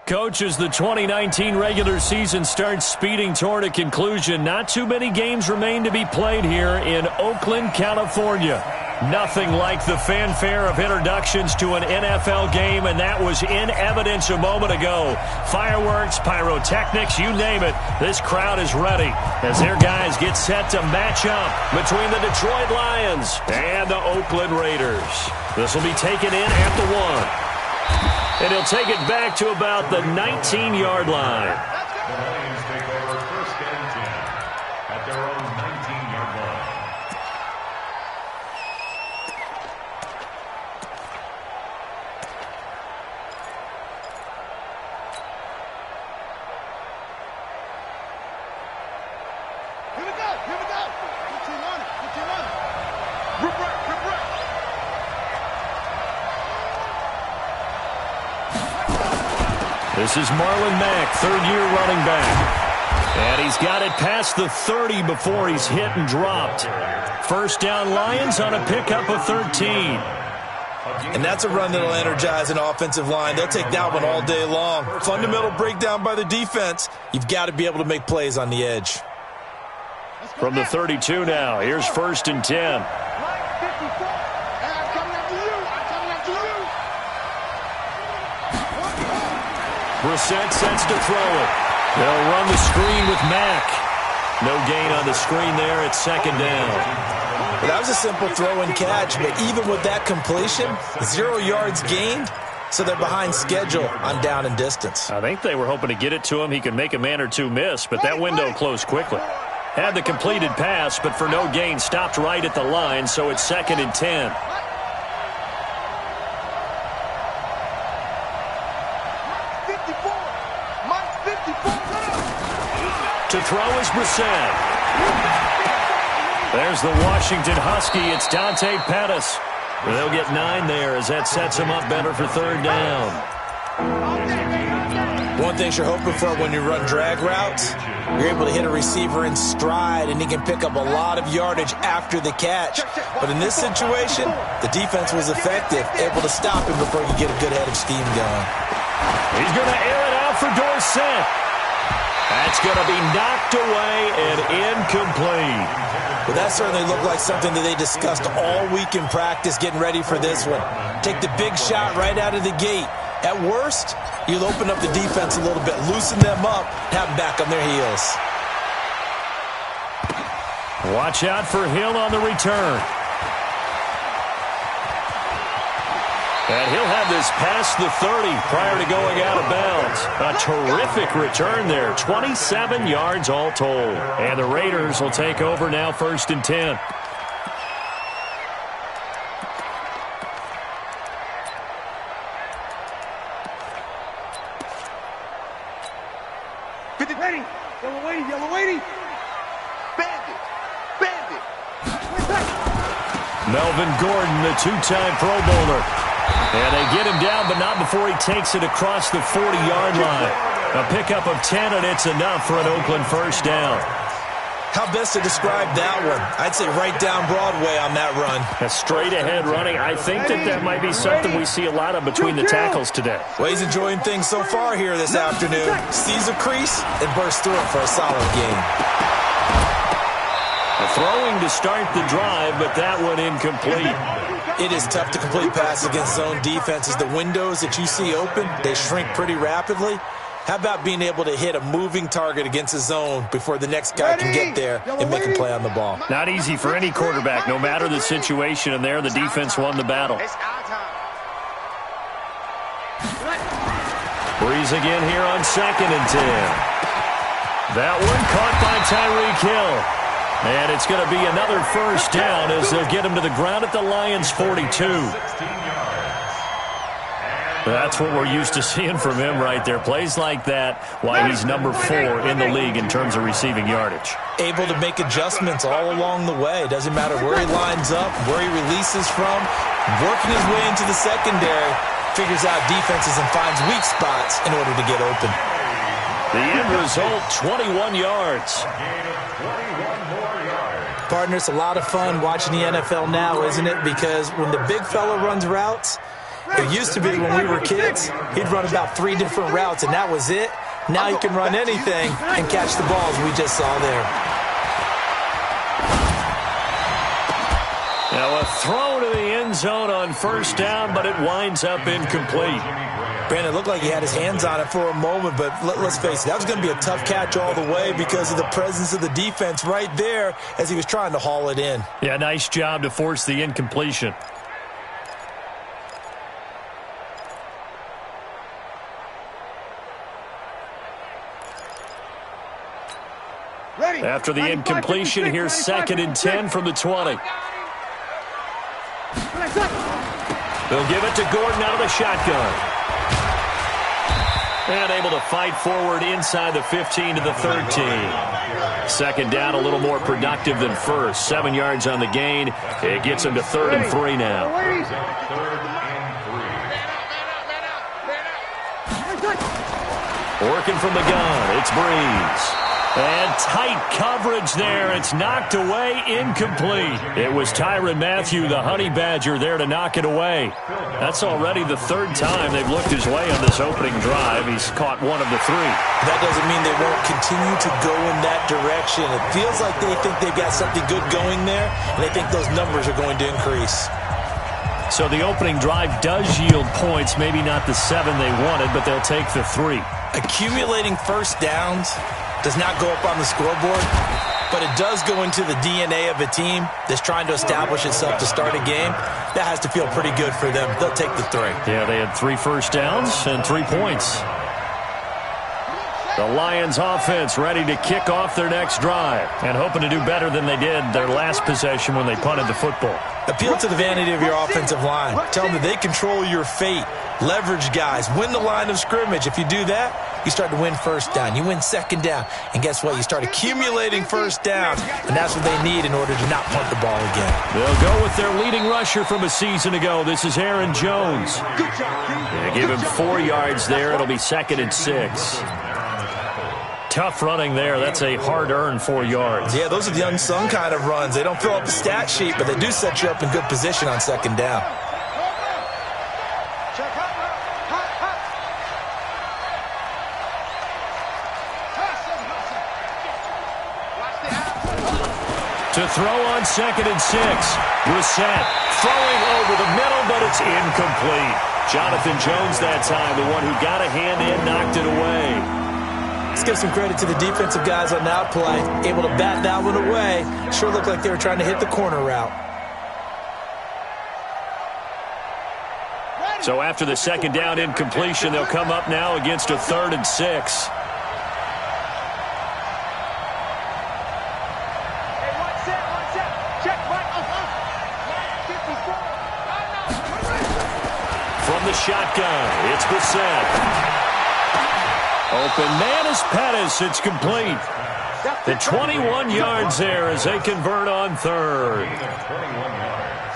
Coaches, the 2019 regular season starts speeding toward a conclusion. Not too many games remain to be played here in Oakland, California. Nothing like the fanfare of introductions to an NFL game, and that was in evidence a moment ago. Fireworks, pyrotechnics, you name it. This crowd is ready as their guys get set to match up between the Detroit Lions and the Oakland Raiders. This will be taken in at the 1. And he'll take it back to about the 19-yard line. The Lions take over first and 10 at their own 19-yard line. Here we go. Put your on it. Rip right. This is Marlon Mack, third-year running back. And he's got it past the 30 before he's hit and dropped. First down, Lions on a pickup of 13. And that's a run that'll energize an offensive line. They'll take that one all day long. Fundamental breakdown by the defense. You've got to be able to make plays on the edge. From the 32 now, here's first and 10. Brissett sets to throw it. They'll run the screen with Mack. No gain on the screen there. It's second down. Well, that was a simple throw and catch, but even with that completion, 0 yards gained, so they're behind schedule on down and distance. I think they were hoping to get it to him. He could make a man or two miss, but that window closed quickly. Had the completed pass, but for no gain, stopped right at the line, so it's second and 10. To throw is Brissett. There's the Washington Husky. It's Dante Pettis. They'll get 9 there as that sets him up better for third down. One thing you're hoping for when you run drag routes, you're able to hit a receiver in stride, and he can pick up a lot of yardage after the catch. But in this situation, the defense was effective, able to stop him before he could get a good head of steam going. He's going to air it out for Dorsett. That's going to be knocked away and incomplete. Well, that certainly looked like something that they discussed all week in practice, getting ready for this one. Take the big shot right out of the gate. At worst, you'll open up the defense a little bit, loosen them up, have them back on their heels. Watch out for Hill on the return. And he'll have this past the 30 prior to going out of bounds. A terrific return there. 27 yards all told. And the Raiders will take over now first and 10. Yellow waiting. Bandit. Melvin Gordon, the two-time Pro Bowler. And they get him down, but not before he takes it across the 40-yard line. A pickup of 10, and it's enough for an Oakland first down. How best to describe that one? I'd say right down Broadway on that run. A straight-ahead running. I think that might be something we see a lot of between the tackles today. Well, he's enjoying things so far here this afternoon. Sees a crease and bursts through it for a solid gain. Throwing to start the drive, but that one incomplete. It is tough to complete passes against zone defenses. The windows that you see open, they shrink pretty rapidly. How about being able to hit a moving target against a zone before the next guy can get there and make a play on the ball? Not easy for any quarterback, no matter the situation, and there the defense won the battle. Breeze again here on second and 10. That one caught by Tyreek Hill. And it's going to be another first down as they'll get him to the ground at the Lions' 42. That's what we're used to seeing from him right there. Plays like that, why he's number 4 in the league in terms of receiving yardage. Able to make adjustments all along the way. Doesn't matter where he lines up, where he releases from. Working his way into the secondary, figures out defenses and finds weak spots in order to get open. The end result, 21 yards. Partner, it's a lot of fun watching the NFL now, isn't it? Because when the big fella runs routes, It used to be when we were kids, he'd run about 3 different routes, and that was it. Now he can run anything and catch the balls we just saw there. Now a throw to the end zone on first down, but it winds up incomplete. Brandon, it looked like he had his hands on it for a moment, but let's face it, that was going to be a tough catch all the way because of the presence of the defense right there as he was trying to haul it in. Yeah, nice job to force the incompletion. After the incompletion, here's 2nd and 10 from the 20. They'll give it to Gordon out of the shotgun. And able to fight forward inside the 15 to the 13. 2nd down, a little more productive than first. 7 yards on the gain. It gets him to 3rd and 3 now. Working from the gun, it's Breeze. And tight coverage there. It's knocked away, incomplete. It was Tyrann Mathieu, the Honey Badger, there to knock it away. That's already the 3rd time they've looked his way on this opening drive. He's caught 1 of the 3. That doesn't mean they won't continue to go in that direction. It feels like they think they've got something good going there, and they think those numbers are going to increase. So the opening drive does yield points, maybe not the 7 they wanted, but they'll take the 3. Accumulating first downs does not go up on the scoreboard, but it does go into the DNA of a team that's trying to establish itself to start a game. That has to feel pretty good for them. They'll take the 3. Yeah, they had 3 first downs and 3 points. The Lions offense ready to kick off their next drive and hoping to do better than they did their last possession when they punted the football. Appeal to the vanity of your offensive line. Tell them that they control your fate. Leverage guys. Win the line of scrimmage. If you do that, you start to win first down. You win 2nd down. And guess what? You start accumulating first downs. And that's what they need in order to not punt the ball again. They'll go with their leading rusher from a season ago. This is Aaron Jones. They give him 4 yards there. It'll be 2nd and 6. Tough running there. That's a hard-earned 4 yards. Yeah, those are the unsung kind of runs. They don't fill up the stat sheet, but they do set you up in good position on 2nd down. To throw on 2nd and 6. Brissett throwing over the middle, but it's incomplete. Jonathan Jones that time, the one who got a hand in, knocked it away. Let's give some credit to the defensive guys on that play. Able to bat that one away. Sure looked like they were trying to hit the corner route. So after the 2nd down incompletion, they'll come up now against a 3rd and 6. From the shotgun, it's Brissett. Open man is Pettis. It's complete. The 21 yards there as they convert on 3rd. 21 yards.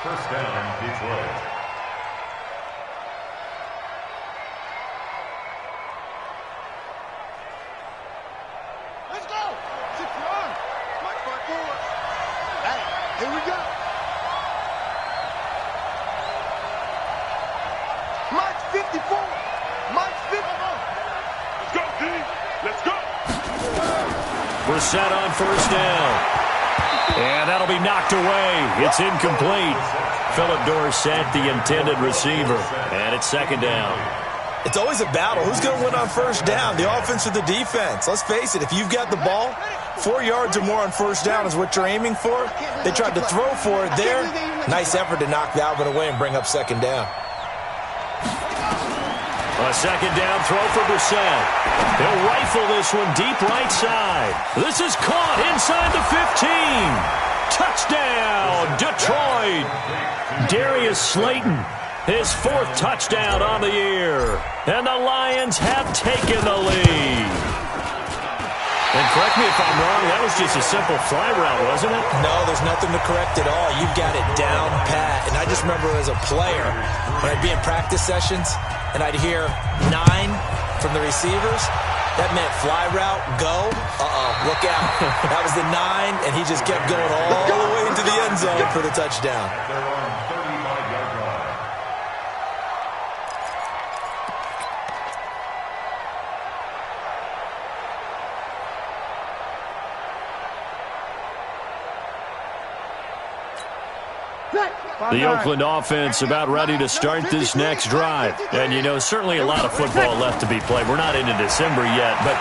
First down, Detroit. Let's go. SSRona. March forward. Hey, here we go. March 54. March 54. Let's go, D. Let's go. Brissett on first down. And that'll be knocked away. It's incomplete. Philip Dorsett, the intended receiver. And it's 2nd down. It's always a battle. Who's going to win on first down, the offense or the defense? Let's face it, if you've got the ball, 4 yards or more on first down is what you're aiming for. They tried to throw for it there. Nice effort to knock that one away and bring up 2nd down. A 2nd down throw for Brissett. He'll rifle this one deep right side. This is caught inside the 15. Touchdown, Detroit. Darius Slayton, his 4th touchdown on the year. And the Lions have taken the lead. And correct me if I'm wrong, that was just a simple fly route, wasn't it? No, there's nothing to correct at all. You've got it down pat. And I just remember as a player, when I'd be in practice sessions, and I'd hear 9 from the receivers, that meant fly route, go, look out. That was the 9, and he just kept going all the way into the end zone for the touchdown. The Oakland offense about ready to start this next drive. And, you know, certainly a lot of football left to be played. We're not into December yet, but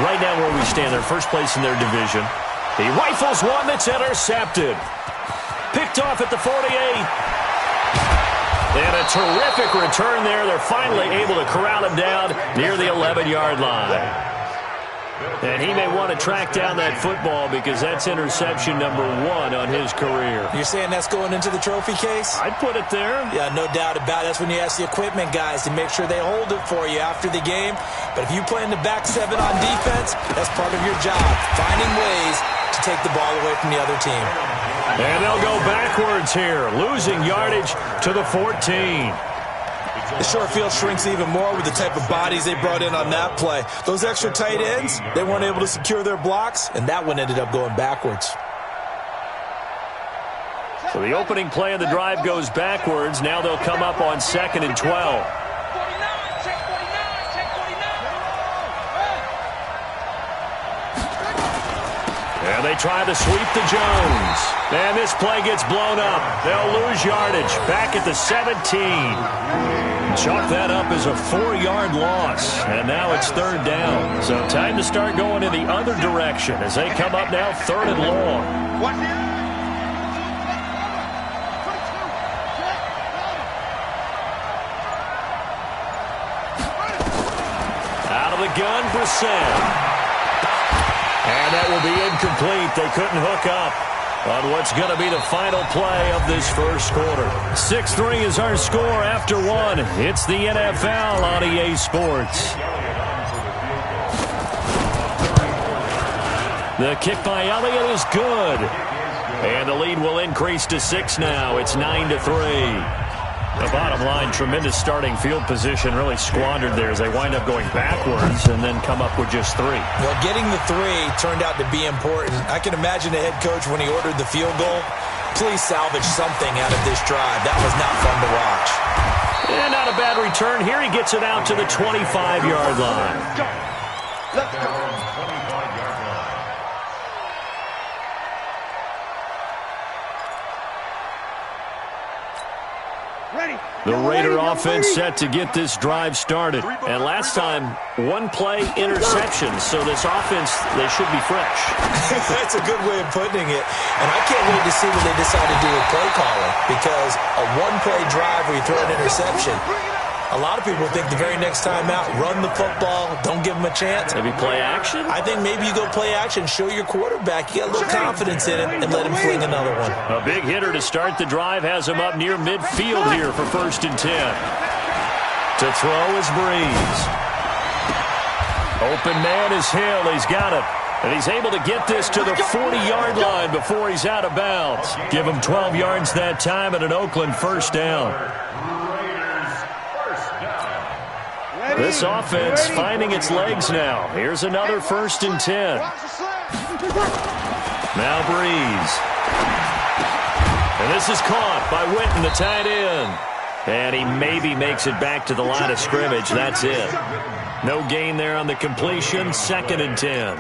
right now where we stand, they're first place in their division. He rifles one that's intercepted. Picked off at the 48. And a terrific return there. They're finally able to corral him down near the 11-yard line. And he may want to track down that football because that's interception number 1 on his career. You're saying that's going into the trophy case? I'd put it there. Yeah, no doubt about it. That's when you ask the equipment guys to make sure they hold it for you after the game. But if you play in the back 7 on defense, that's part of your job, finding ways to take the ball away from the other team. And they'll go backwards here, losing yardage to the 14. The short field shrinks even more with the type of bodies they brought in on that play. Those extra tight ends, they weren't able to secure their blocks, and that one ended up going backwards. So the opening play of the drive goes backwards. Now they'll come up on 2nd and 12. And they try to sweep to Jones. And this play gets blown up. They'll lose yardage back at the 17. Chalk that up as a 4-yard loss. And now it's 3rd down. So time to start going in the other direction as they come up now 3rd and long. Out of the gun, Brissett. And that will be incomplete. They couldn't hook up on what's going to be the final play of this first quarter. 6-3 is our score after 1. It's the NFL on EA Sports. The kick by Elliott is good. And the lead will increase to 6 now. It's 9-3. The bottom line, tremendous starting field position, really squandered there as they wind up going backwards and then come up with just 3. Well, getting the 3 turned out to be important. I can imagine the head coach when he ordered the field goal. Please salvage something out of this drive. That was not fun to watch. And not a bad return. Here he gets it out to the 25-yard line. Let's go. 25-yard line. The Raider offense set to get this drive started. And last time, 1-play interception. So this offense, they should be fresh. That's a good way of putting it. And I can't wait to see what they decide to do with play calling. Because a 1-play drive where you throw an interception, a lot of people think the very next time out, run the football, don't give them a chance. Maybe play action? I think maybe you go play action, show your quarterback, you get a little confidence in him, and let him fling another one. A big hitter to start the drive has him up near midfield here for 1st and 10. To throw is Breeze. Open man is Hill. He's got it. And he's able to get this to the 40-yard line before he's out of bounds. Give him 12 yards that time and an Oakland 1st down. This offense finding its legs now. Here's another 1st and 10. Now Breeze. And this is caught by Witten, the tight end. And he maybe makes it back to the line of scrimmage. That's it. No gain there on the completion. 2nd and 10.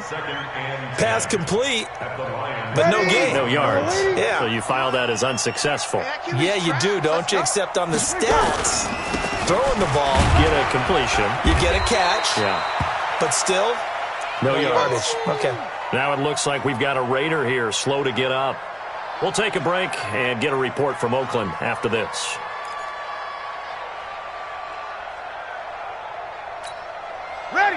Pass complete, but no gain. No yards. Yeah. So you file that as unsuccessful. Yeah, you do, don't you? Except on the stats. Throwing the ball. Get a completion. You get a catch. Yeah. But still, no yardage. Okay. Now it looks like we've got a Raider here, slow to get up. We'll take a break and get a report from Oakland after this.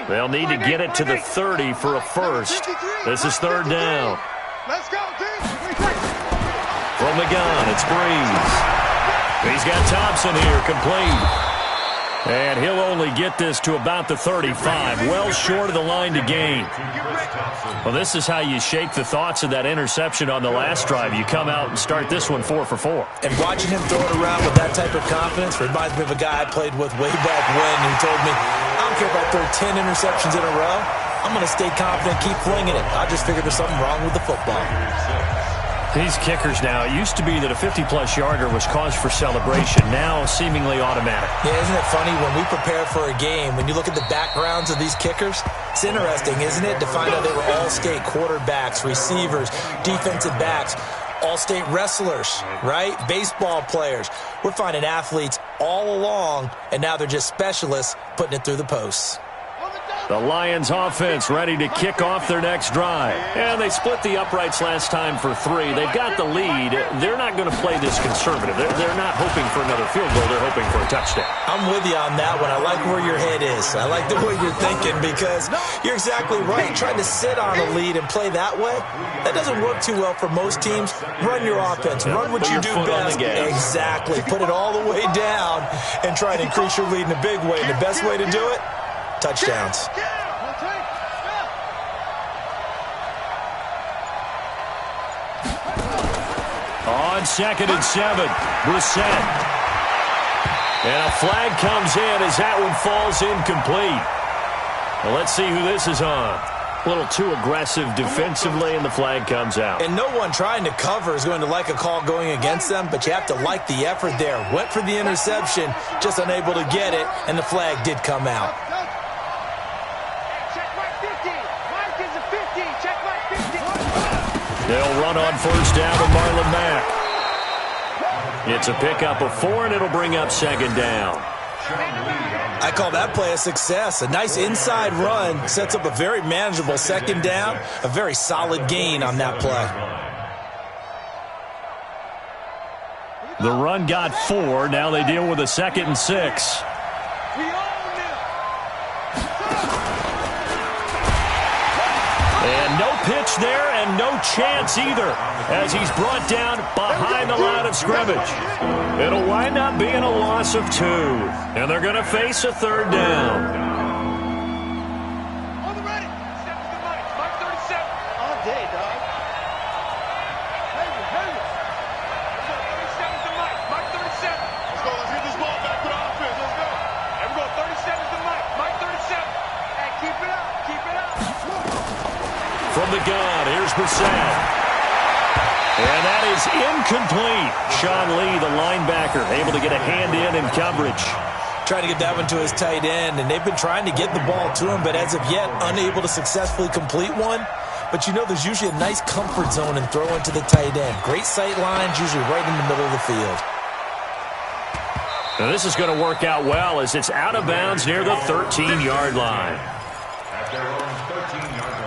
They'll need to get it to the 30 for a first. This is 3rd down. Let's go, From the gun, it's Breeze. He's got Thompson here, complete. And he'll only get this to about the 35, well short of the line to gain. Well, this is how you shake the thoughts of that interception on the last drive. You come out and start this one 4 for 4. And watching him throw it around with that type of confidence reminds me of a guy I played with way back when who told me, I don't care if I throw 10 interceptions in a row. I'm going to stay confident, keep flinging it. I just figured there's something wrong with the football. These kickers now, it used to be that a 50-plus yarder was cause for celebration. Now, seemingly automatic. Yeah, isn't it funny when we prepare for a game, when you look at the backgrounds of these kickers, it's interesting, isn't it, to find out they were all-state quarterbacks, receivers, defensive backs. all-state wrestlers, right? Baseball players. We're finding athletes all along, and now they're just specialists putting it through the posts. The Lions offense ready to kick off their next drive. And they split the uprights last time for 3. They've got the lead. They're not going to play this conservative. They're not hoping for another field goal. They're hoping for a touchdown. I'm with you on that one. I like where your head is. I like the way you're thinking because you're exactly right. Trying to sit on a lead and play that way, that doesn't work too well for most teams. Run your offense. Run what you do best. Exactly. Put it all the way down and try to increase your lead in a big way. And the best way to do it, touchdowns. On 2nd and 7, Brissett. And a flag comes in as that one falls incomplete. Well, let's see who this is on. A little too aggressive defensively, and the flag comes out. And no one trying to cover is going to like a call going against them, but you have to like the effort there. Went for the interception, just unable to get it, and the flag did come out. They'll run on first down to Marlon Mack. It's a pickup of 4, and it'll bring up 2nd down. I call that play a success. A nice inside run sets up a very manageable 2nd down. A very solid gain on that play. The run got 4. Now they deal with a 2nd and 6. And no pitch there and no chance either as he's brought down behind the line of scrimmage. It'll wind up being a loss of 2. And they're going to face a 3rd down. On the ready. Step to the mic. Mike 37. All day, dog. Hey. 37 to Mike. Mike 37. Let's go. Let's get this ball back with offense. Let's go. There we go. 37 to Mike. Mike 37. Hey, keep it up. Keep it up. From the gun, here's Brissett. And that is incomplete. Sean Lee, the linebacker, able to get a hand in coverage. Trying to get that one to his tight end, and they've been trying to get the ball to him, but as of yet, unable to successfully complete one. But you know there's usually a nice comfort zone in throwing to the tight end. Great sight lines, usually right in the middle of the field. Now this is going to work out well as it's out of bounds near the 13-yard line. At their own 13-yard line.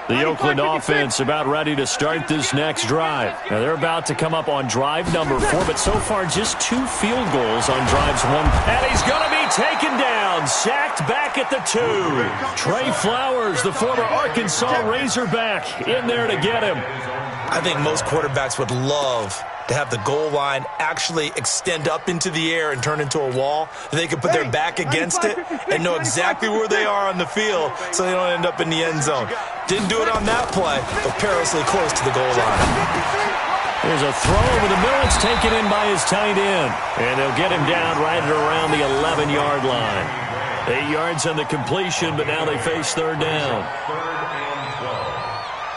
The Oakland offense about ready to start this next drive. Now they're about to come up on drive number 4, but so far just 2 field goals on drives 1. And he's going to be taken down, sacked back at the 2. Trey Flowers, the former Arkansas Razorback, in there to get him. I think most quarterbacks would love to have the goal line actually extend up into the air and turn into a wall. They can put their back against it and know exactly where they are on the field so they don't end up in the end zone. Didn't do it on that play, but perilously close to the goal line. There's a throw over the middle. It's taken in by his tight end. And they'll get him down right at around the 11-yard line. 8 yards on the completion, but now they face 3rd down.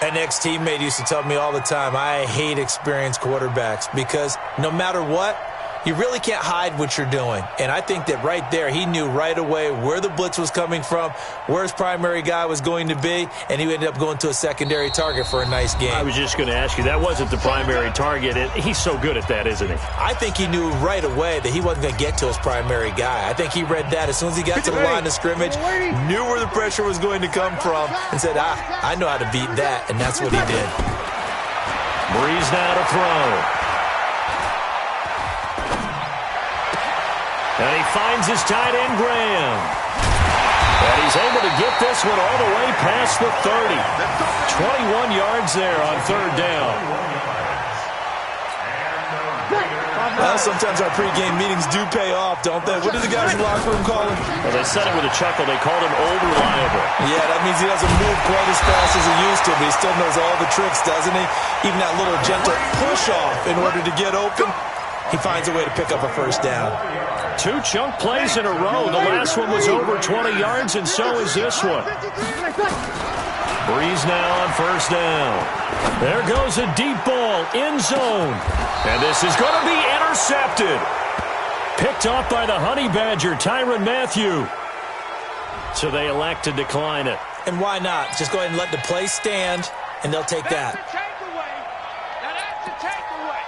An ex-teammate used to tell me all the time, I hate experienced quarterbacks because no matter what, you really can't hide what you're doing. And I think that right there, he knew right away where the blitz was coming from, where his primary guy was going to be, and he ended up going to a secondary target for a nice game. I was just going to ask you, that wasn't the primary target. He's so good at that, isn't he? I think he knew right away that he wasn't going to get to his primary guy. I think he read that as soon as he got to the line of scrimmage, knew where the pressure was going to come from, and said, I know how to beat that, and that's what he did. Breeze now to throw. And he finds his tight end, Graham. And he's able to get this one all the way past the 30. 21 yards there on 3rd down. Well, sometimes our pregame meetings do pay off, don't they? What do the guys in the locker room call him? Well, they said it with a chuckle. They called him old reliable. Yeah, that means he doesn't move quite as fast as he used to, but he still knows all the tricks, doesn't he? Even that little gentle push-off in order to get open, he finds a way to pick up a 1st down. 2 chunk plays in a row. The last one was over 20 yards, and so is this one. Breeze now on first down. There goes a deep ball, end zone. And this is going to be intercepted. Picked off by the Honey Badger, Tyrann Mathieu. So they elect to decline it. And why not? Just go ahead and let the play stand, and they'll take that. That's a takeaway. Now that's a takeaway.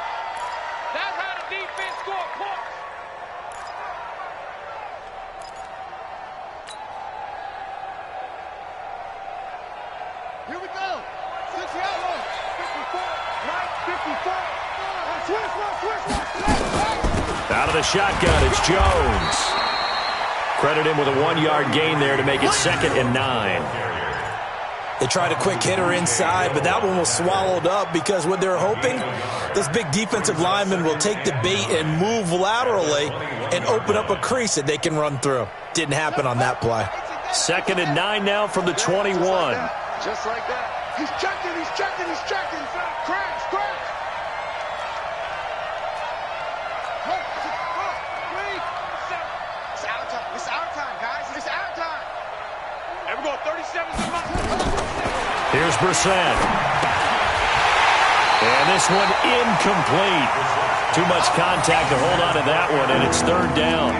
That's how the defense score points. Here we go. 60 out long. 54. Right. 54. Switch. Out of the shotgun, it's Jones. Credit him with a 1-yard gain there to make it 2nd and 9. They tried a quick hitter inside, but that one was swallowed up because what they're hoping, this big defensive lineman will take the bait and move laterally and open up a crease that they can run through. Didn't happen on that play. 2nd and 9 now from the 21. Just like that. He's checking. Crash. It's our time, guys. It's our time. And we're going 37 to my. Here's Brissett. And this one incomplete. Too much contact to hold on to that one, and it's 3rd down.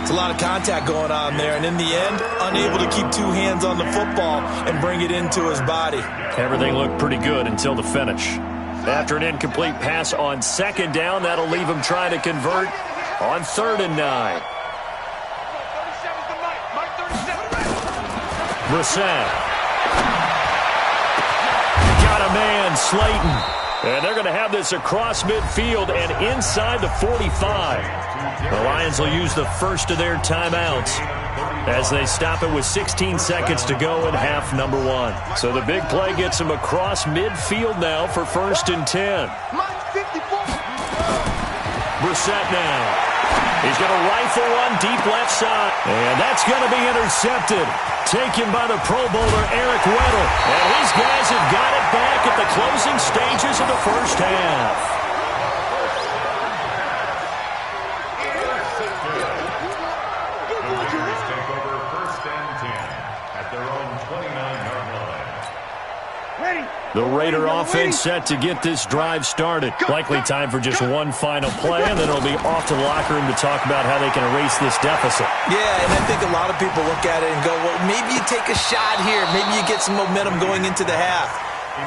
It's a lot of contact going on there, and in the end, unable to keep 2 hands on the football and bring it into his body. Everything looked pretty good until the finish. After an incomplete pass on 2nd down, that'll leave him trying to convert on 3rd and 9. Brissett. Got a man, Slayton. And they're going to have this across midfield and inside the 45. The Lions will use the first of their timeouts as they stop it with 16 seconds to go in half number 1. So the big play gets them across midfield now for 1st and 10. Brissett now. He's going to rifle one deep left side. And that's going to be intercepted. Taken by the Pro Bowler, Eric Weddle. And these guys have got it back at the closing stages of the first half. Take over 1st and 10 at their own 29-yard line. The Raider offense set to get this drive started. Likely time for just one final play, and then it'll be off to the locker room to talk about how they can erase this deficit. Yeah, and I think a lot of people look at it and go, well, maybe you take a shot here. Maybe you get some momentum going into the half.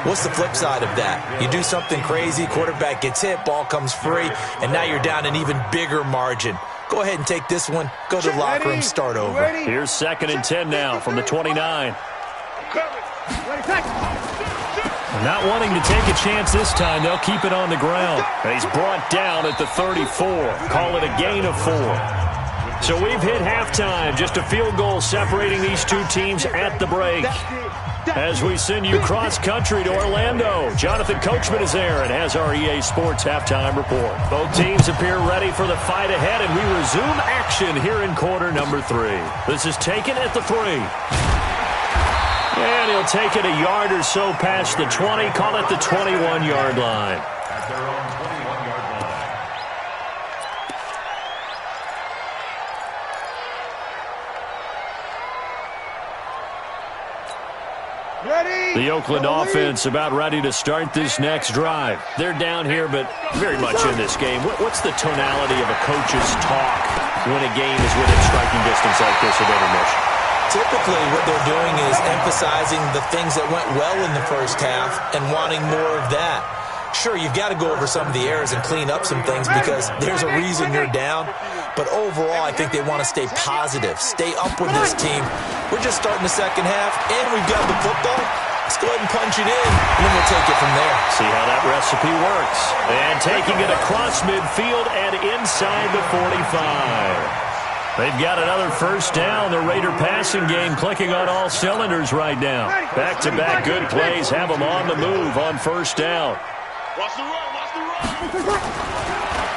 What's the flip side of that? You do something crazy, quarterback gets hit, ball comes free, and now you're down an even bigger margin. Go ahead and take this one. Go to the locker room, start over. Here's 2nd and 10 now from the 29. Not wanting to take a chance this time, they'll keep it on the ground. And he's brought down at the 34. Call it a gain of 4. So we've hit halftime. Just a field goal separating these two teams at the break. As we send you cross-country to Orlando, Jonathan Coachman is there and has our EA Sports halftime report. Both teams appear ready for the fight ahead, and we resume action here in quarter number 3. This is taken at the 3. And he'll take it a yard or so past the 20, call it the 21-yard line. At their own 21-yard line. The Oakland offense about ready to start this next drive. They're down here, but very much in this game. What's the tonality of a coach's talk when a game is within striking distance like this at intermission? Typically, what they're doing is emphasizing the things that went well in the first half and wanting more of that. Sure, you've got to go over some of the errors and clean up some things because there's a reason you're down. But overall, I think they want to stay positive, stay up with this team. We're just starting the second half, and we've got the football. Let's go ahead and punch it in, and then we'll take it from there. See how that recipe works. And taking it across midfield and inside the 45. They've got another first down. The Raider passing game clicking on all cylinders right now. Back-to-back good plays have them on the move on first down. Watch the run.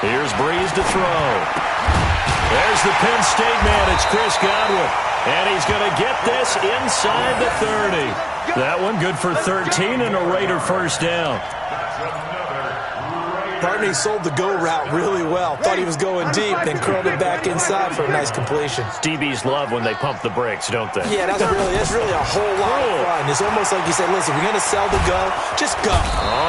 Here's Breeze to throw. There's the Penn State man. It's Chris Godwin. And he's going to get this inside the 30. That one good for 13 and a Raider first down. That's another Raider Partner, he sold the go route really well. Thought he was going deep, then curled it back inside for a nice completion. DBs love when they pump the brakes, don't they? Yeah, that's really a whole lot of fun. It's almost like you say, listen, we're going to sell the go, just go.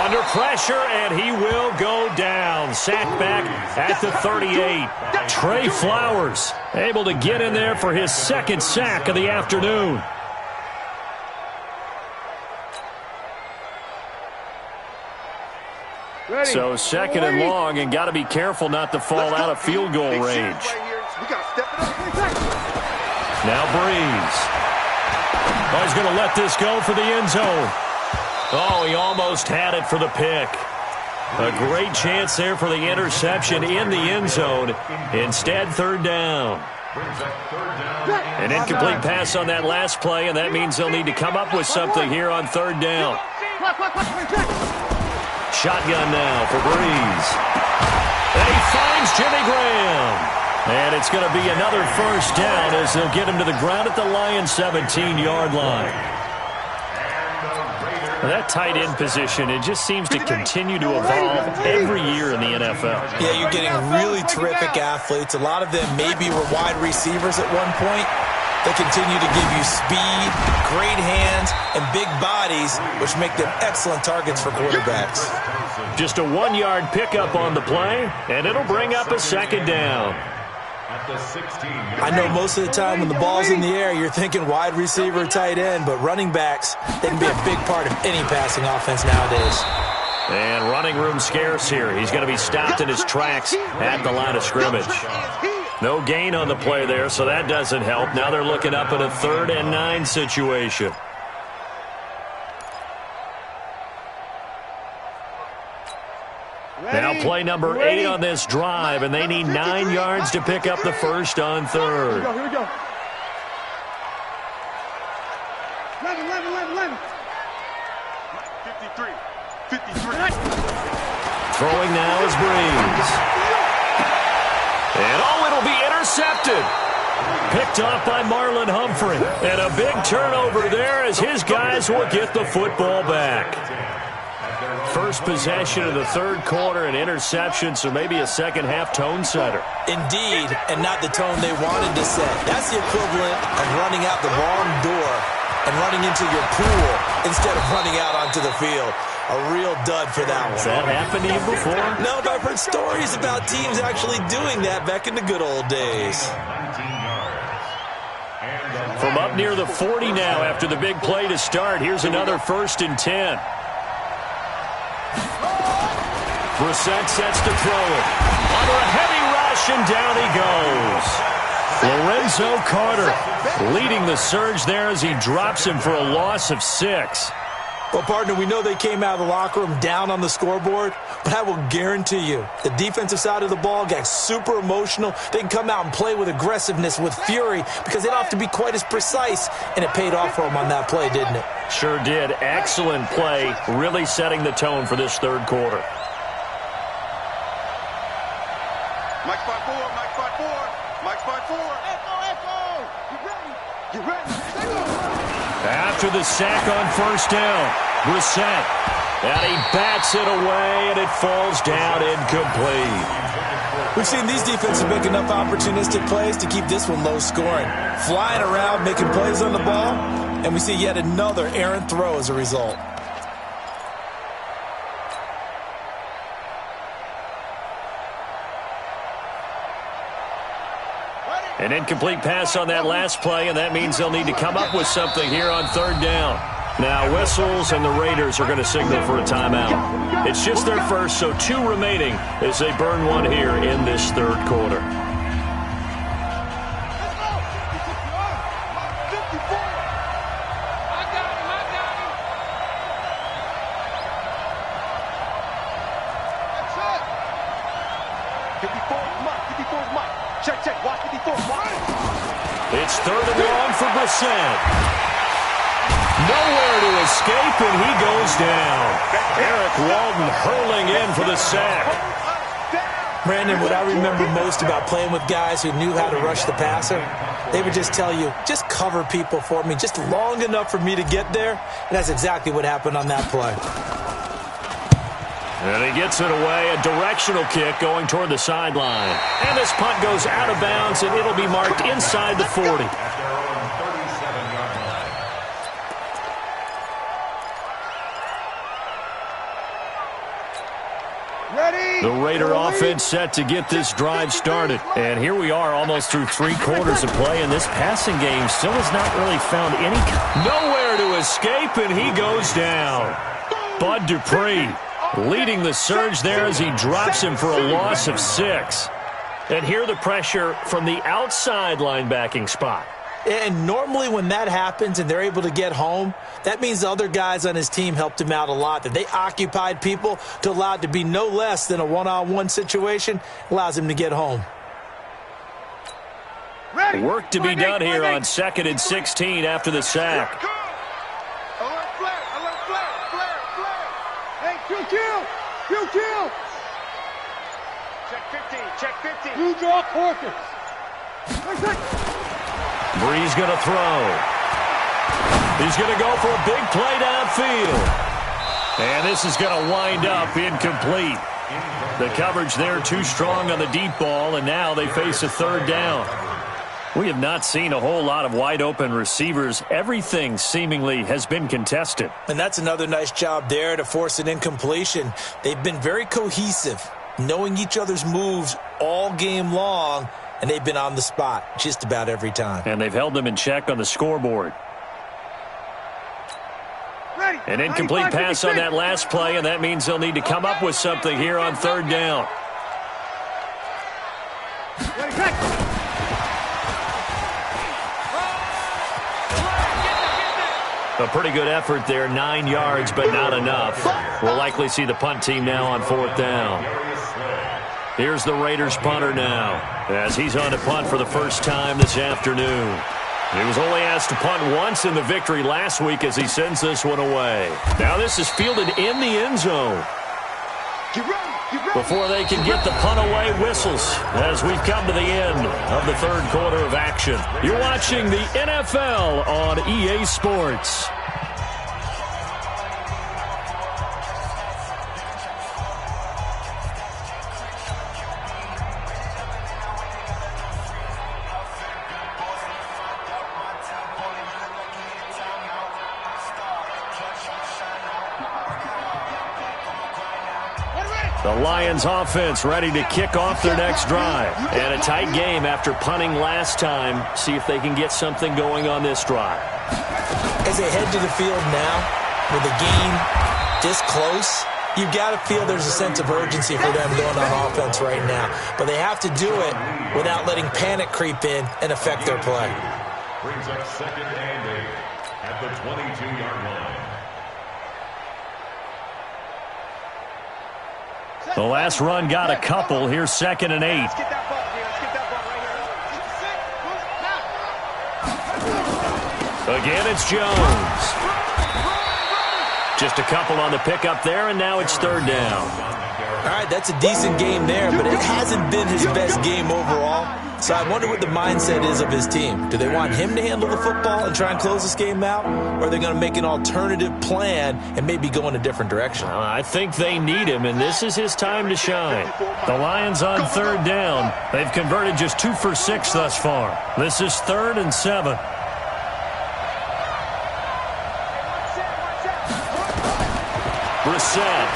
Under pressure, and he will go down. Sacked back at the 38. Trey Flowers able to get in there for his second sack of the afternoon. So second and long, and got to be careful not to fall out of field goal range. Now Breeze. Oh, he's going to let this go for the end zone. Oh, he almost had it for the pick. A great chance there for the interception in the end zone. Instead, third down. An incomplete pass on that last play, and that means they'll need to come up with something here on third down. Shotgun now for Breeze. And he finds Jimmy Graham. And it's going to be another first down as they'll get him to the ground at the Lions' 17-yard line. That tight end position, it just seems to continue to evolve every year in the NFL. Yeah, you're getting really terrific athletes. A lot of them maybe were wide receivers at one point. They continue to give you speed, great hands, and big bodies, which make them excellent targets for quarterbacks. Just a 1-yard pickup on the play, and it'll bring up a second down. I know most of the time when the ball's in the air, you're thinking wide receiver, tight end, but running backs, they can be a big part of any passing offense nowadays. And running room scarce here. He's going to be stopped in his tracks at the line of scrimmage. No gain on the play there, so that doesn't help. Now they're looking up at a 3rd and 9 situation. Now play number 8 on this drive, and they need 9 yards to pick up the first on third. Here we go. 11. 53. Throwing now is Breeze. And it'll be intercepted. Picked off by Marlon Humphrey. And a big turnover there as his guys will get the football back. First possession of the third quarter, an interception, so maybe a second-half tone setter. Indeed, and not the tone they wanted to set. That's the equivalent of running out the wrong door and running into your pool instead of running out onto the field. A real dud for that one. Has that happened to you before? No, but I've heard stories about teams actually doing that back in the good old days. From up near the 40 now after the big play to start, here's another 1st and 10. Brissett sets to throw it. Under a heavy rush, and down he goes. Lorenzo Carter leading the surge there as he drops him for a loss of 6. Well, partner, we know they came out of the locker room down on the scoreboard, but I will guarantee you the defensive side of the ball got super emotional. They can come out and play with aggressiveness, with fury, because they don't have to be quite as precise, and it paid off for them on that play, didn't it? Sure did. Excellent play, really setting the tone for this third quarter. Mike 5-4. Echo. You ready? After the sack on first down, Brissett. And he bats it away, and it falls down incomplete. We've seen these defenses make enough opportunistic plays to keep this one low scoring. Flying around, making plays on the ball, and we see yet another errant throw as a result. An incomplete pass on that last play, and that means they'll need to come up with something here on third down. Now whistles, and the Raiders are going to signal for a timeout. It's just their first, so 2 remaining as they burn one here in this third quarter. Check. Watch 54. It's 3rd and long for Brissett. Nowhere to escape, and he goes down. Eric Walden hurling in for the sack. Brandon, what I remember most about playing with guys who knew how to rush the passer, they would just tell you, just cover people for me, just long enough for me to get there. And that's exactly what happened on that play. And he gets it away, a directional kick going toward the sideline. And this punt goes out of bounds, and it'll be marked inside the 40. The Raider offense set to get this drive started. And here we are almost through 3 quarters of play, and this passing game still has not really found any... Nowhere to escape, and he goes down. Bud Dupree leading the surge there as he drops him for a loss of 6. And here the pressure from the outside linebacking spot. And normally when that happens and they're able to get home, that means the other guys on his team helped him out a lot. That they occupied people to allow it to be no less than a one-on-one situation allows him to get home. Work to be done here on 2nd and 16 after the sack. Kill. Check 15. Check 15. You draw quarters. Bree's going to throw. He's going to go for a big play downfield. And this is going to wind up incomplete. The coverage there too strong on the deep ball, and now they face a 3rd down. We have not seen a whole lot of wide-open receivers. Everything seemingly has been contested. And that's another nice job there to force an incompletion. They've been very cohesive, knowing each other's moves all game long, and they've been on the spot just about every time. And they've held them in check on the scoreboard. An incomplete pass on that last play, and that means they'll need to come up with something here on 3rd down. A pretty good effort there, 9 yards, but not enough. We'll likely see the punt team now on 4th down. Here's the Raiders punter now, as he's on to punt for the first time this afternoon. He was only asked to punt once in the victory last week as he sends this one away. Now this is fielded in the end zone. Before they can get the punt away, whistles as we've come to the end of the 3rd quarter of action. You're watching the NFL on EA Sports. The Lions offense ready to kick off their next drive. And a tight game after punting last time. See if they can get something going on this drive. As they head to the field now, with the game this close, you've got to feel there's a sense of urgency for them going on offense right now. But they have to do it without letting panic creep in and affect their play. Brings up 2nd and 8 at the 22-yard line. The last run got a couple. Here's 2nd and 8. Let's get that ball here. Let's get that ball right here. Again, it's Jones. Just a couple on the pickup there, and now it's 3rd down. All right, that's a decent game there, but it hasn't been his best game overall. So I wonder what the mindset is of his team. Do they want him to handle the football and try and close this game out? Or are they going to make an alternative plan and maybe go in a different direction? I think they need him, and this is his time to shine. The Lions on 3rd down. They've converted just 2 for 6 thus far. This is 3rd and 7. Brissett.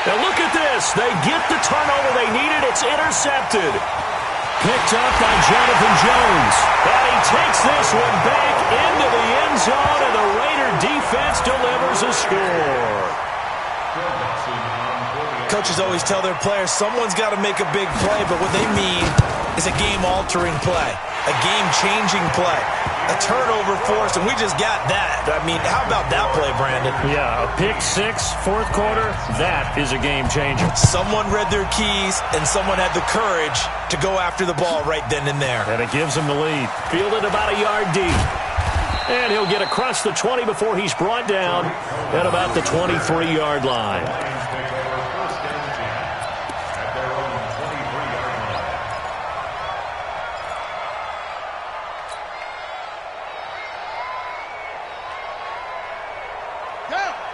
Now look at this. They get the turnover they needed. It's intercepted. Picked up by Jonathan Jones. And he takes this one back into the end zone, and the Raider defense delivers a score. Coaches always tell their players someone's got to make a big play, but what they mean is a game-altering play, a game-changing play, a turnover force, and we just got that. I mean, how about that play, Brandon? Yeah, a pick 6, 4th quarter, that is a game changer. Someone read their keys, and someone had the courage to go after the ball right then and there. And it gives him the lead. Fielded about a yard deep. And he'll get across the 20 before he's brought down at about the 23-yard line.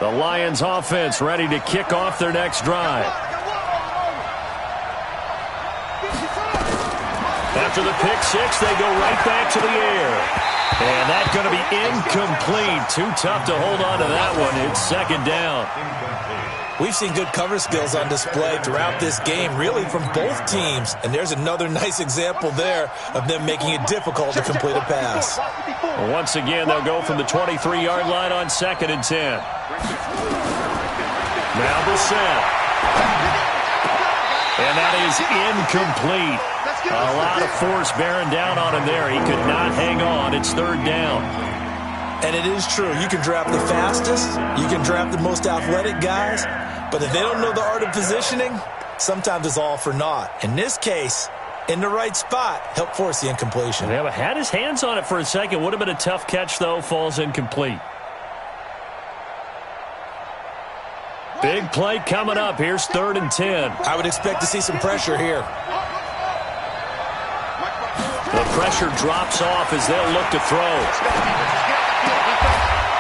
The Lions offense ready to kick off their next drive. After the pick six, they go right back to the air. And that's going to be incomplete. Too tough to hold on to that one. It's second down. We've seen good cover skills on display throughout this game, really from both teams. And there's another nice example there of them making it difficult to complete a pass. Once again, they'll go from the 23-yard line on 2nd and 10. Now the set. And that is incomplete. A lot of force bearing down on him there. He could not hang on. It's 3rd down. And it is true. You can draft the fastest. You can draft the most athletic guys. But if they don't know the art of positioning, sometimes it's all for naught. In this case, in the right spot, help force the incompletion. Yeah, but had his hands on it for a second. Would have been a tough catch, though. Falls incomplete. Big play coming up. Here's 3rd and 10. I would expect to see some pressure here. The pressure drops off as they'll look to throw.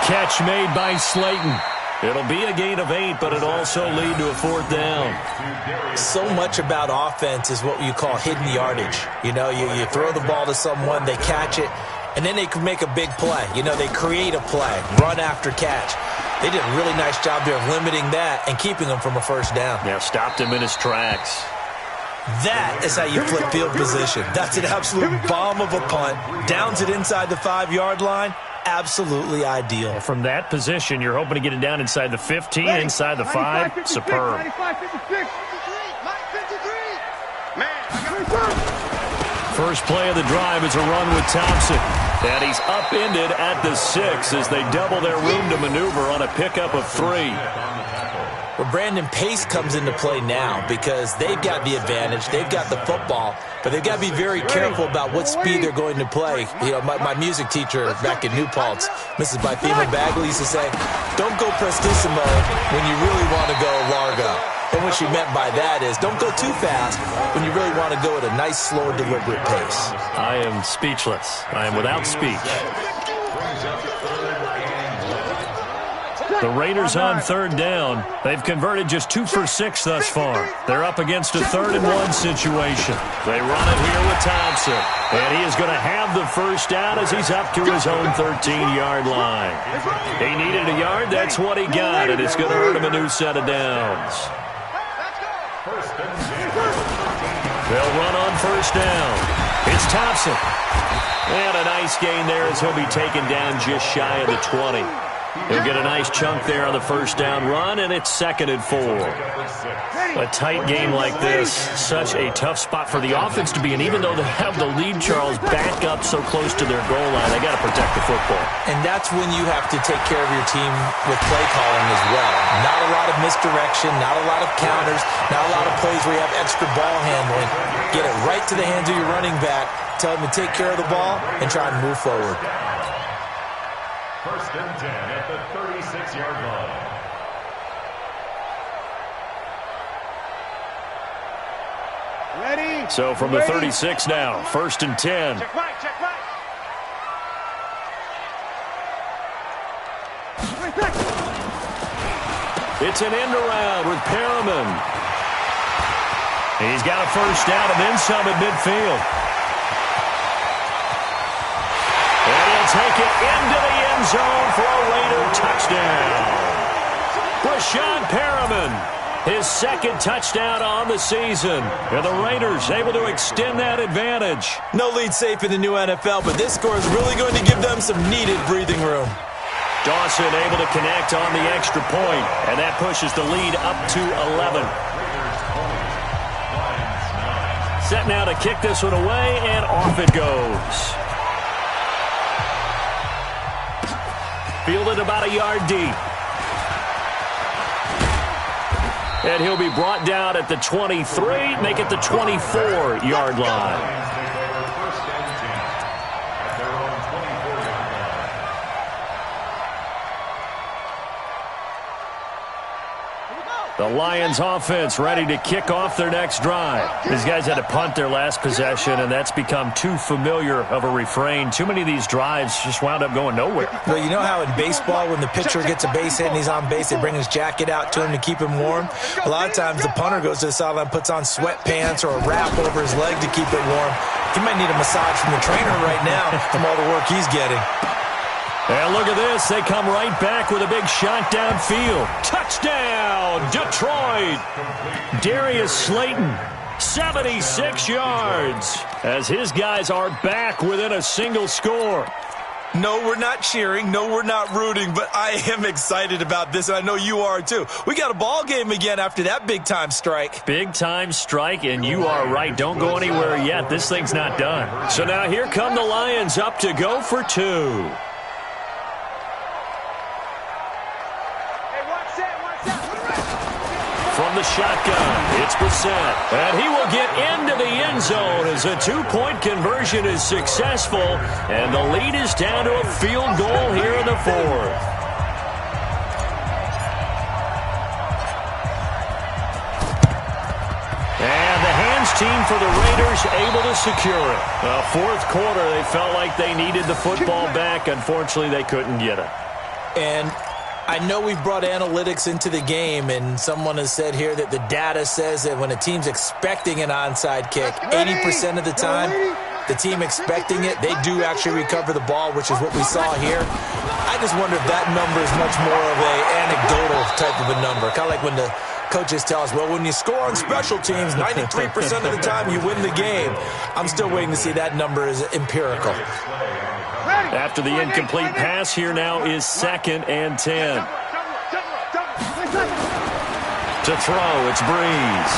Catch made by Slayton. It'll be a gain of 8, but it'll also lead to a 4th down. So much about offense is what you call hidden yardage. You know, you throw the ball to someone, they catch it, and then they can make a big play. You know, they create a play, run after catch. They did a really nice job there of limiting that and keeping him from a 1st down. Yeah, stopped him in his tracks. That is how you flip field position. That's an absolute bomb of a punt. Downs it inside the 5-yard line. Absolutely ideal. From that position, you're hoping to get it down inside the 15, inside the 5. Superb. First play of the drive is a run with Thompson. And he's upended at the 6 as they double their room to maneuver on a pickup of 3. Well, Brandon, pace comes into play now because they've got the advantage. They've got the football, but they've got to be very careful about what speed they're going to play. You know, my music teacher back in New Paltz, Mrs. Bythema Bagley, used to say, don't go prestissimo when you really want to go largo. And what she meant by that is don't go too fast when you really want to go at a nice, slow, deliberate pace. I am speechless. I am without speech. The Raiders on 3rd down. They've converted just 2 for 6 thus far. They're up against a 3rd and 1 situation. They run it here with Thompson. And he is going to have the 1st down as he's up to his own 13-yard line. He needed a yard. That's what he got. And it's going to earn him a new set of downs. They'll run on 1st down. It's Thompson. And a nice gain there as he'll be taken down just shy of the 20. He'll get a nice chunk there on the 1st down run, and it's 2nd and 4. A tight game like this, such a tough spot for the offense to be in. Even though they have the lead, Charles, back up so close to their goal line, they got to protect the football. And that's when you have to take care of your team with play calling as well. Not a lot of misdirection, not a lot of counters, not a lot of plays where you have extra ball handling. Get it right to the hands of your running back, tell them to take care of the ball, and try and move forward. 1st and 10 at the 36-yard line. Ready? So from the 36 now, 1st and 10. Check right, check right. It's an end around with Perriman. He's got a 1st down and then some at midfield. And he'll take it into the end zone for a Raider touchdown. Brashad Perriman, his 2nd touchdown on the season. And the Raiders able to extend that advantage. No lead safe in the new NFL, but this score is really going to give them some needed breathing room. Dawson able to connect on the extra point, and that pushes the lead up to 11. Set now to kick this one away, and off it goes. Fielded about a yard deep. And he'll be brought down at the 23, make it the 24-yard line. The The Lions offense ready to kick off their next drive. These guys had to punt their last possession, and that's become too familiar of a refrain. Too many of these drives just wound up going nowhere. Well, you know how in baseball when the pitcher gets a base hit and he's on base, they bring his jacket out to him to keep him warm? A lot of times the punter goes to the sideline, puts on sweatpants or a wrap over his leg to keep it warm. He might need a massage from the trainer right now from all the work he's getting. And look at this. They come right back with a big shot downfield. Touchdown, Detroit. Darius Slayton, 76 yards, as his guys are back within a single score. No, we're not cheering. No, we're not rooting, but I am excited about this, and I know you are too. We got a ball game again after that big-time strike. Big-time strike, and you are right. Don't go anywhere yet. This thing's not done. So now here come the Lions up to go for two. From the shotgun, it's Brissett. And he will get into the end zone as a two-point conversion is successful. And the lead is down to a field goal here in the fourth. And the hands team for the Raiders able to secure it. Fourth quarter, they felt like they needed the football back. Unfortunately, they couldn't get it. And I know we've brought analytics into the game, and someone has said here that the data says that when a team's expecting an onside kick, 80% of the time, the team expecting it, they do actually recover the ball, which is what we saw here. I just wonder if that number is much more of an anecdotal type of a number, kind of like when the coaches tell us, well, when you score on special teams, 93% of the time you win the game. I'm still waiting to see that number is empirical. After the incomplete pass, here now is 2nd and 10. To throw, it's Breeze.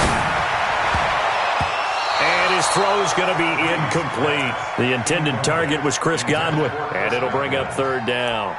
And his throw is going to be incomplete. The intended target was Chris Godwin, and it'll bring up 3rd down.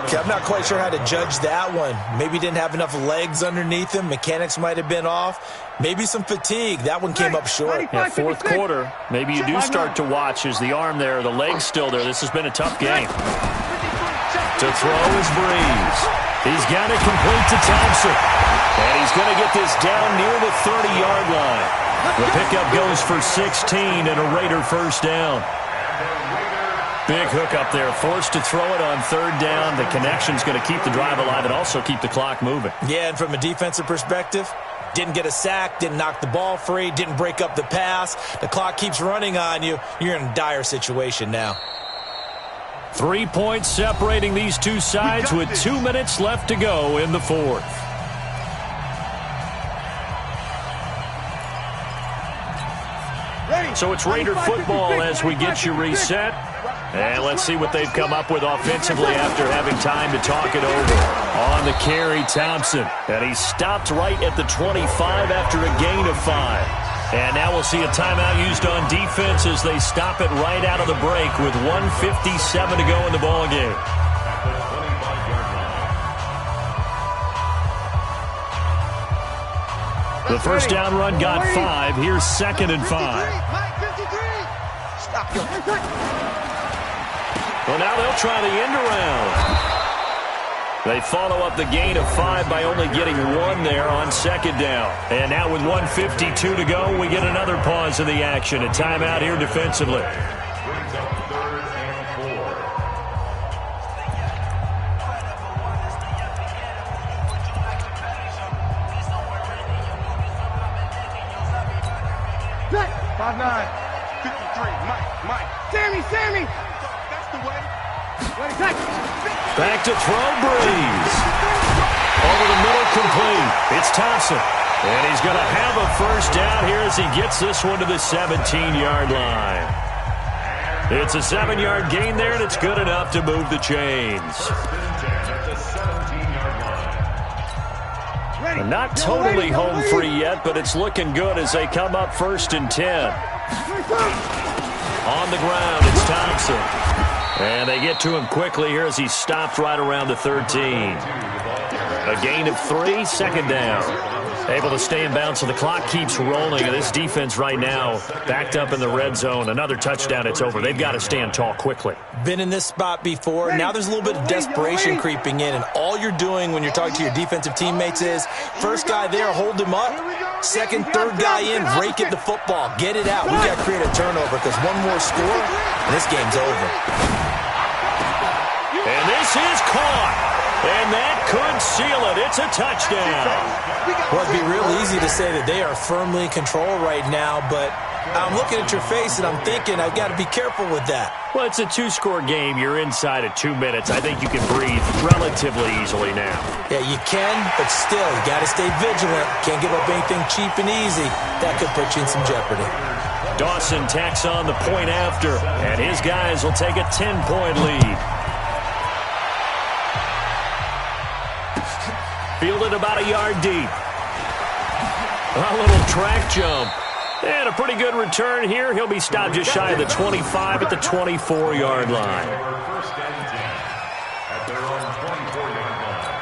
Okay, I'm not quite sure how to judge that one. Maybe he didn't have enough legs underneath him. Mechanics might have been off. Maybe some fatigue. That one came up short. Yeah, fourth quarter, maybe you do start to watch as the arm there, the leg's still there. This has been a tough game. To throw is Breeze. He's got it complete to Thompson. And he's going to get this down near the 30-yard line. The pickup goes for 16 and a Raider first down. Big hook up there, forced to throw it on 3rd down. The connection's going to keep the drive alive and also keep the clock moving. Yeah, and from a defensive perspective, didn't get a sack, didn't knock the ball free, didn't break up the pass. The clock keeps running on you. You're in a dire situation now. 3 points separating these two sides with 2 minutes left to go in the fourth. So it's Raider football as we get you reset. And let's see what they've come up with offensively after having time to talk it over. On the carry, Thompson. And he stopped right at the 25 after a gain of 5. And now we'll see a timeout used on defense as they stop it right out of the break with 1:57 to go in the ballgame. The first down run got 5. Here's 2nd and 5. Well, now they'll try the end around. They follow up the gain of 5 by only getting 1 there on 2nd down. And now with 1:52 to go, we get another pause in the action. A timeout here defensively. Back to throw, Breeze. Over the middle, complete. It's Thompson. And he's going to have a first down here as he gets this one to the 17-yard line. It's a 7-yard gain there, and it's good enough to move the chains. And not totally home free yet, but it's looking good as they come up 1st and 10. On the ground, it's Thompson. And they get to him quickly here as he stopped right around the 13. A gain of 3, 2nd down. Able to stay in bounds, so the clock keeps rolling. And this defense right now backed up in the red zone. Another touchdown, it's over. They've got to stand tall quickly. Been in this spot before. Now there's a little bit of desperation creeping in, and all you're doing when you're talking to your defensive teammates is first guy there, hold him up. Second, third guy in, rake at the football. Get it out. We've got to create a turnover because one more score, and this game's over. And this is caught. And that could seal it. It's a touchdown. Well, it'd be real easy to say that they are firmly in control right now, but I'm looking at your face and I'm thinking I've got to be careful with that. Well, it's a two-score game. You're inside of 2 minutes. I think you can breathe relatively easily now. Yeah, you can, but still, you got to stay vigilant. Can't give up anything cheap and easy. That could put you in some jeopardy. Dawson tacks on the point after, and his guys will take a 10-point lead. Fielded about a yard deep. A little track jump. And a pretty good return here. He'll be stopped just shy of the 25 at the 24-yard line. First and 10 at their own 24-yard line.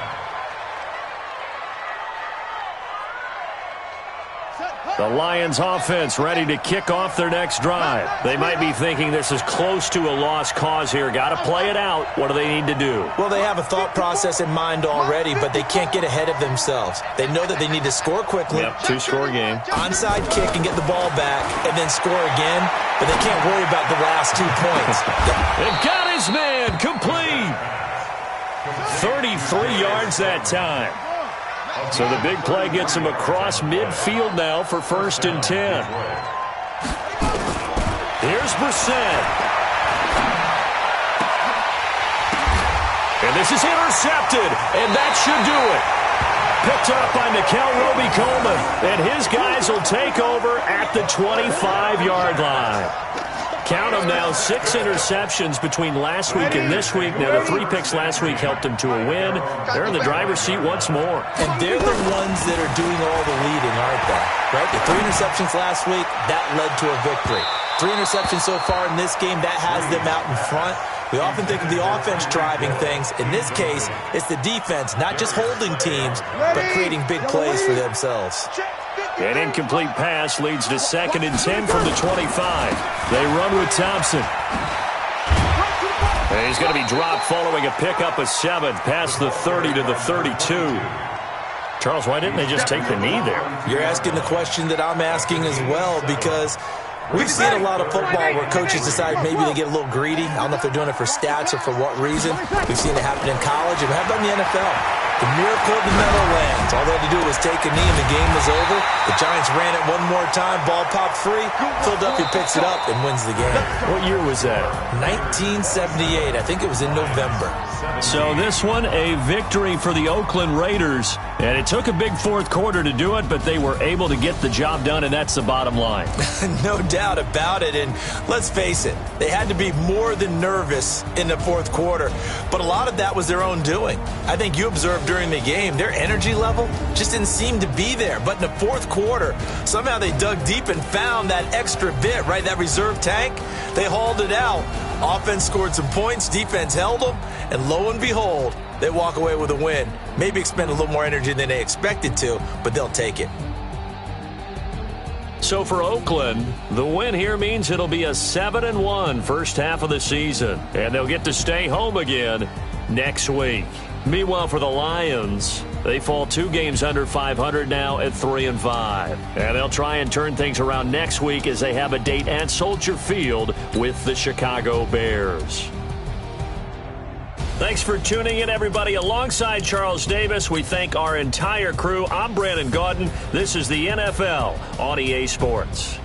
The Lions offense ready to kick off their next drive. They might be thinking this is close to a lost cause here. Got to play it out. What do they need to do? Well, they have a thought process in mind already, but they can't get ahead of themselves. They know that they need to score quickly. Yep, two-score game. Onside kick and get the ball back and then score again, but they can't worry about the last 2 points. It got his man complete. 33 yards that time. So the big play gets him across midfield now for 1st and 10. Here's Brissett. And this is intercepted, and that should do it. Picked up by Nikel Roby-Coleman, and his guys will take over at the 25-yard line. Count them now, 6 interceptions between last week and this week. Now, the 3 picks last week helped them to a win. They're in the driver's seat once more. And they're the ones that are doing all the leading, aren't they? Right? The 3 interceptions last week, that led to a victory. 3 interceptions so far in this game, that has them out in front. We often think of the offense driving things. In this case, it's the defense, not just holding teams, but creating big plays for themselves. An incomplete pass leads to 2nd and 10 from the 25. They run with Thompson. And he's going to be dropped following a pickup of 7 past the 30 to the 32. Charles, why didn't they just take the knee there? You're asking the question that I'm asking as well, because we've seen a lot of football where coaches decide maybe they get a little greedy. I don't know if they're doing it for stats or for what reason. We've seen it happen in college, and how about in the NFL? The miracle of the Meadowlands. All they had to do was take a knee and the game was over. The Giants ran it one more time. Ball popped free. Philadelphia picks it up and wins the game. What year was that? 1978. I think it was in November. So this one, a victory for the Oakland Raiders. And it took a big 4th quarter to do it, but they were able to get the job done, and that's the bottom line. No doubt about it. And let's face it, they had to be more than nervous in the 4th quarter. But a lot of that was their own doing. I think you observed during the game, their energy level just didn't seem to be there. But in the 4th quarter, somehow they dug deep and found that extra bit, right? That reserve tank. They hauled it out. Offense scored some points. Defense held them. And lo and behold, they walk away with a win. Maybe expend a little more energy than they expected to, but they'll take it. So for Oakland, the win here means it'll be a 7-1 first half of the season. And they'll get to stay home again next week. Meanwhile, for the Lions, they fall 2 games under 500 now at 3-5. And they'll try and turn things around next week as they have a date at Soldier Field with the Chicago Bears. Thanks for tuning in, everybody. Alongside Charles Davis, we thank our entire crew. I'm Brandon Gaudin. This is the NFL on EA Sports.